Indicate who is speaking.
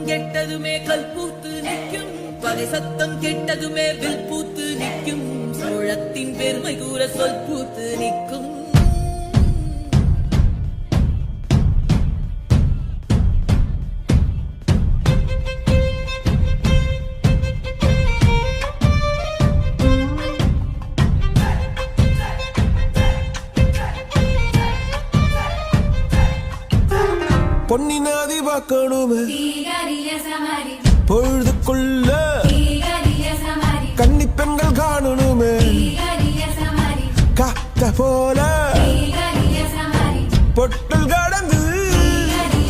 Speaker 1: கெட்டதுமே கல் பூத்து நிற்கும், பகை சத்தம் கெட்டதுமே வில் பூத்து நிற்கும், சோழத்தின் பெருமை கூற சொல் பூத்து நிற்கும்.
Speaker 2: பொன்னினாதி பார்க்கணுமே பொழுதுக்குள்ள கன்னி பெண்கள் காணணுமே காத்த போல பொட்டல் கடந்து